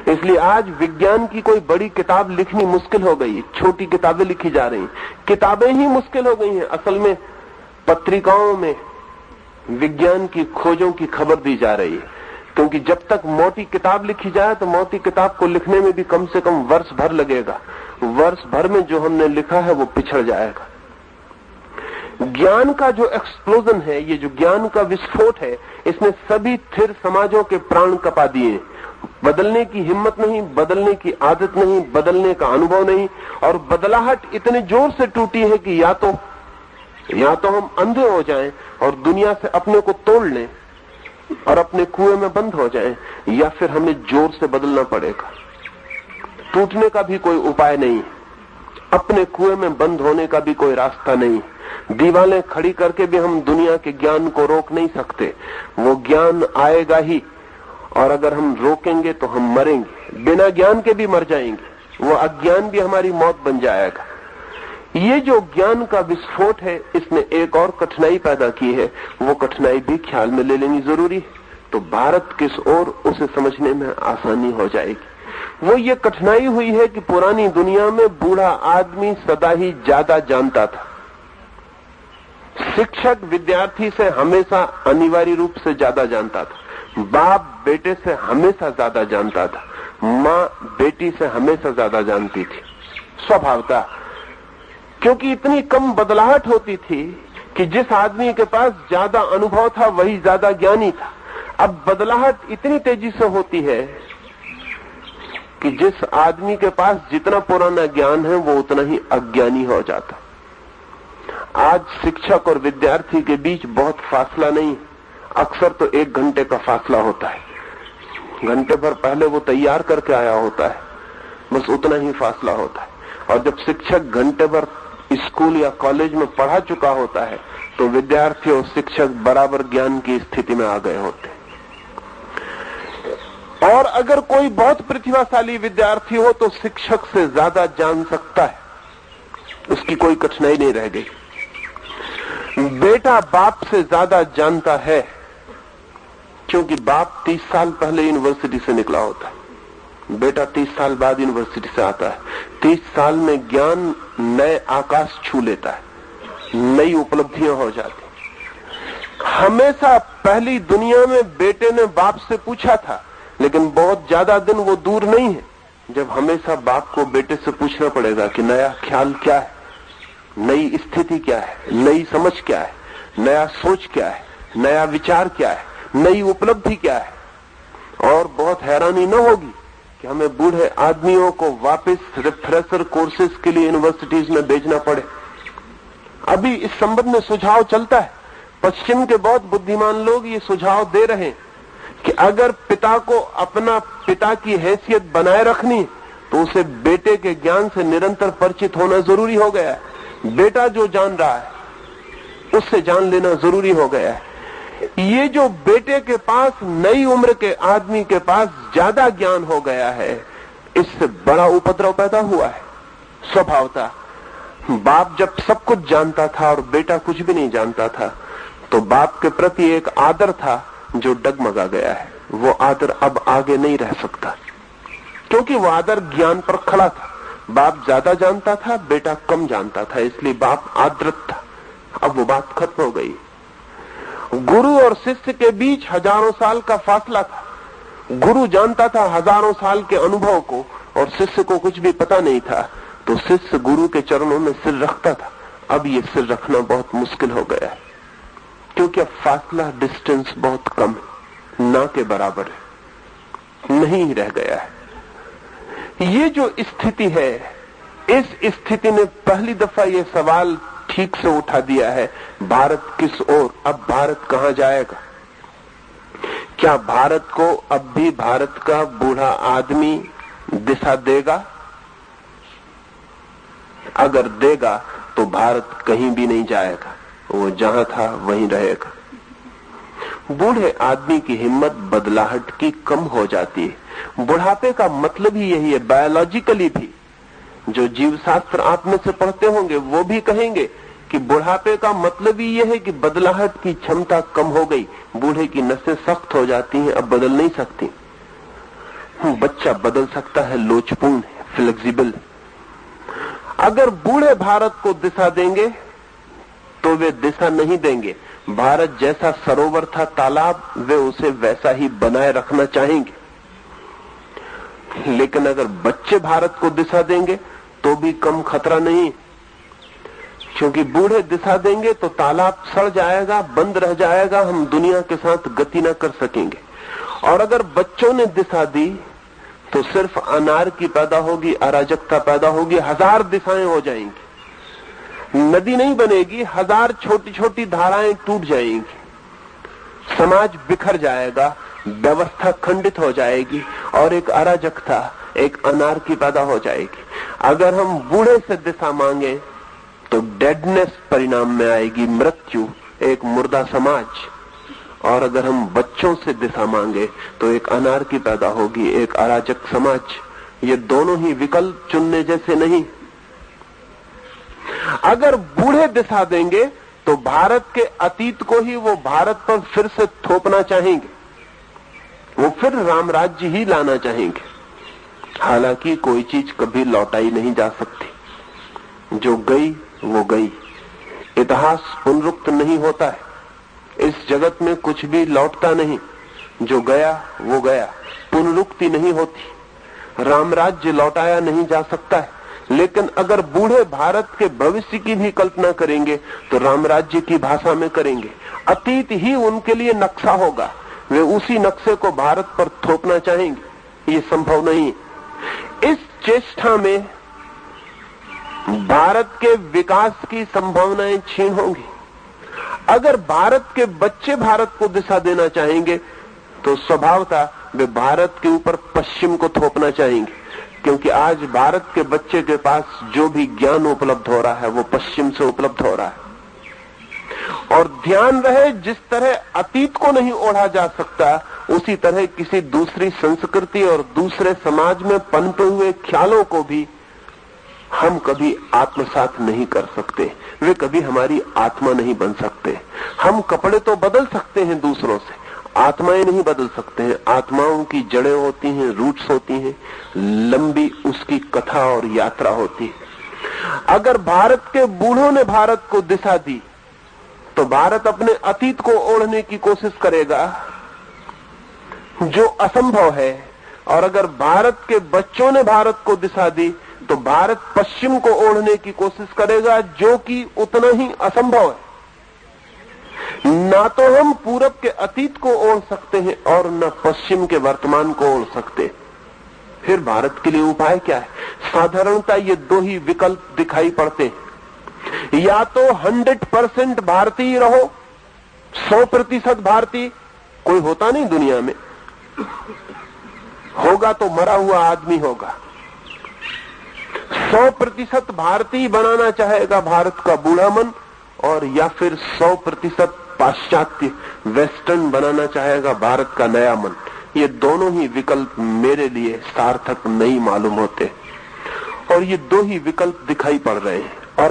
इसलिए आज विज्ञान की कोई बड़ी किताब लिखनी मुश्किल हो गई, छोटी किताबें लिखी जा रही, किताबें ही मुश्किल हो गई हैं। असल में पत्रिकाओं में विज्ञान की खोजों की खबर दी जा रही है, क्योंकि जब तक मोटी किताब लिखी जाए तो मोटी किताब को लिखने में भी कम से कम वर्ष भर लगेगा। वर्ष भर में जो हमने लिखा है वो पिछड़ जाएगा। ज्ञान का जो एक्सप्लोजन है, ये जो ज्ञान का विस्फोट है, इसने सभी स्थिर समाजों के प्राण कपा दिए। बदलने की हिम्मत नहीं, बदलने की आदत नहीं, बदलने का अनुभव नहीं, और बदलाहट इतने जोर से टूटी है कि या तो हम अंधे हो जाएं और दुनिया से अपने को तोड़ लें और अपने कुएं में बंद हो जाएं, या फिर हमें जोर से बदलना पड़ेगा। टूटने का भी कोई उपाय नहीं, अपने कुएं में बंद होने का भी कोई रास्ता नहीं। दीवारें खड़ी करके भी हम दुनिया के ज्ञान को रोक नहीं सकते, वो ज्ञान आएगा ही, और अगर हम रोकेंगे तो हम मरेंगे, बिना ज्ञान के भी मर जाएंगे, वो अज्ञान भी हमारी मौत बन जाएगा। ये जो ज्ञान का विस्फोट है, इसने एक और कठिनाई पैदा की है, वो कठिनाई भी ख्याल में ले लेनी जरूरी है, तो भारत किस ओर उसे समझने में आसानी हो जाएगी। वो ये कठिनाई हुई है कि पुरानी दुनिया में बूढ़ा आदमी सदा ही ज्यादा जानता था। शिक्षक विद्यार्थी से हमेशा अनिवार्य रूप से ज्यादा जानता था, बाप बेटे से हमेशा ज्यादा जानता था, माँ बेटी से हमेशा ज्यादा जानती थी, स्वभावतः, क्योंकि इतनी कम बदलाहट होती थी कि जिस आदमी के पास ज्यादा अनुभव था वही ज्यादा ज्ञानी था। अब बदलाहट इतनी तेजी से होती है कि जिस आदमी के पास जितना पुराना ज्ञान है वो उतना ही अज्ञानी हो जाता। आज शिक्षक और विद्यार्थी के बीच बहुत फासला नहीं, अक्सर तो 1 घंटे का फासला होता है, घंटे भर पहले वो तैयार करके आया होता है, बस उतना ही फासला होता है। और जब शिक्षक घंटे भर स्कूल या कॉलेज में पढ़ा चुका होता है तो विद्यार्थी और शिक्षक बराबर ज्ञान की स्थिति में आ गए होते हैं। और अगर कोई बहुत प्रतिभाशाली विद्यार्थी हो तो शिक्षक से ज्यादा जान सकता है, उसकी कोई कठिनाई नहीं रह गई। बेटा बाप से ज्यादा जानता है, क्योंकि बाप 30 साल पहले यूनिवर्सिटी से निकला होता है, बेटा 30 साल बाद यूनिवर्सिटी से आता है। 30 साल में ज्ञान नए आकाश छू लेता है, नई उपलब्धियां हो जाती। हमेशा पहली दुनिया में बेटे ने बाप से पूछा था, लेकिन बहुत ज्यादा दिन वो दूर नहीं है जब हमेशा बाप को बेटे से पूछना पड़ेगा कि नया ख्याल क्या है, नई स्थिति क्या है, नई समझ क्या है, नया सोच क्या है, नया विचार क्या है, नई उपलब्धि क्या है। और बहुत हैरानी न होगी कि हमें बूढ़े आदमियों को वापस रिफ्रेशर कोर्सेज के लिए यूनिवर्सिटीज में भेजना पड़े। अभी इस संबंध में सुझाव चलता है, पश्चिम के बहुत बुद्धिमान लोग ये सुझाव दे रहे हैं कि अगर पिता को अपना पिता की हैसियत बनाए रखनी तो उसे बेटे के ज्ञान से निरंतर परिचित होना जरूरी हो गया है। बेटा जो जान रहा है उससे जान लेना जरूरी हो गया है। ये जो बेटे के पास नई उम्र के आदमी के पास ज्यादा ज्ञान हो गया है, इससे बड़ा उपद्रव पैदा हुआ है। स्वभावतः बाप जब सब कुछ जानता था और बेटा कुछ भी नहीं जानता था, तो बाप के प्रति एक आदर था जो डगमगा गया है। वो आदर अब आगे नहीं रह सकता, क्योंकि वो आदर ज्ञान पर खड़ा था। बाप ज्यादा जानता था, बेटा कम जानता था, इसलिए बाप आदृत था। अब वो बात खत्म हो गई। गुरु और शिष्य के बीच हजारों साल का फासला था। गुरु जानता था हजारों साल के अनुभव को और शिष्य को कुछ भी पता नहीं था, तो शिष्य गुरु के चरणों में सिर रखता था। अब ये सिर रखना बहुत मुश्किल हो गया है, क्योंकि अब फासला, डिस्टेंस बहुत कम है, ना के बराबर है, नहीं रह गया है। ये जो स्थिति है, इस स्थिति ने पहली दफा ये सवाल ठीक से उठा दिया है, भारत किस ओर, अब भारत कहां जाएगा? क्या भारत को अब भी भारत का बूढ़ा आदमी दिशा देगा? अगर देगा तो भारत कहीं भी नहीं जाएगा, वो जहां था वहीं रहेगा। बूढ़े आदमी की हिम्मत बदलाहट की कम हो जाती है। बुढ़ापे का मतलब ही यही है, बायोलॉजिकली भी। जो जीव शास्त्र आप में से पढ़ते होंगे वो भी कहेंगे कि बुढ़ापे का मतलब ही यह है कि बदलाहट की क्षमता कम हो गई, बूढ़े की नसें सख्त हो जाती हैं, अब बदल नहीं सकती। बच्चा बदल सकता है, लोचपूर्ण है, फ्लेक्सिबल है। अगर बूढ़े भारत को दिशा देंगे तो वे दिशा नहीं देंगे। भारत जैसा सरोवर था, तालाब, वे उसे वैसा ही बनाए रखना चाहेंगे। लेकिन अगर बच्चे भारत को दिशा देंगे तो भी कम खतरा नहीं, क्योंकि बूढ़े दिशा देंगे तो तालाब सड़ जाएगा, बंद रह जाएगा, हम दुनिया के साथ गति न कर सकेंगे। और अगर बच्चों ने दिशा दी तो सिर्फ अनार्की पैदा होगी, अराजकता पैदा होगी, 1000 दिशाएं हो जाएंगी, नदी नहीं बनेगी, 1000 छोटी छोटी धाराएं टूट जाएंगी, समाज बिखर जाएगा, व्यवस्था खंडित हो जाएगी और एक अराजकता, एक अनार्की पैदा हो जाएगी। अगर हम बूढ़े से दिशा मांगे तो डेडनेस परिणाम में आएगी, मृत्यु, एक मुर्दा समाज। और अगर हम बच्चों से दिशा मांगे तो एक अनार्की पैदा होगी, एक अराजक समाज। ये दोनों ही विकल्प चुनने जैसे नहीं। अगर बूढ़े दिशा देंगे तो भारत के अतीत को ही वो भारत पर फिर से थोपना चाहेंगे, वो फिर राम राज्य ही लाना चाहेंगे। हालांकि कोई चीज कभी लौटाई नहीं जा सकती, जो गई वो गई। इतिहास पुनरुक्त नहीं होता है, इस जगत में कुछ भी लौटता नहीं, जो गया वो गया, पुनरुक्ति नहीं होती। राम राज्य लौटाया नहीं जा सकता है, लेकिन अगर बूढ़े भारत के भविष्य की भी कल्पना करेंगे तो राम राज्य की भाषा में करेंगे। अतीत ही उनके लिए नक्शा होगा, वे उसी नक्शे को भारत पर थोपना चाहेंगे। ये संभव नहीं। इस चेष्टा में भारत के विकास की संभावनाएं क्षीण होंगी। अगर भारत के बच्चे भारत को दिशा देना चाहेंगे तो स्वभावतः वे भारत के ऊपर पश्चिम को थोपना चाहेंगे, क्योंकि आज भारत के बच्चे के पास जो भी ज्ञान उपलब्ध हो रहा है वो पश्चिम से उपलब्ध हो रहा है। और ध्यान रहे, जिस तरह अतीत को नहीं ओढ़ा जा सकता, उसी तरह किसी दूसरी संस्कृति और दूसरे समाज में पनपे हुए ख्यालों को भी हम कभी आत्मसात नहीं कर सकते। वे कभी हमारी आत्मा नहीं बन सकते। हम कपड़े तो बदल सकते हैं दूसरों से, आत्माएं नहीं बदल सकते हैं। आत्माओं की जड़ें होती हैं, रूट्स होती हैं, लंबी उसकी कथा और यात्रा होती है। अगर भारत के बूढ़ों ने भारत को दिशा दी तो भारत अपने अतीत को ओढ़ने की कोशिश करेगा, जो असंभव है। और अगर भारत के बच्चों ने भारत को दिशा दी तो भारत पश्चिम को ओढ़ने की कोशिश करेगा, जो कि उतना ही असंभव है। ना तो हम पूरब के अतीत को ओढ़ सकते हैं और न पश्चिम के वर्तमान को ओढ़ सकते। फिर भारत के लिए उपाय क्या है? साधारणता ये दो ही विकल्प दिखाई पड़ते हैं। या तो 100% भारतीय रहो, 100% भारतीय। कोई होता नहीं दुनिया में, होगा तो मरा हुआ आदमी होगा। 100% भारतीय बनाना चाहेगा भारत का बूढ़ा मन, और या फिर 100% पाश्चात्य वेस्टर्न बनाना चाहेगा भारत का नया मन। ये दोनों ही विकल्प मेरे लिए सार्थक नहीं मालूम होते, और ये दो ही विकल्प दिखाई पड़ रहे हैं। और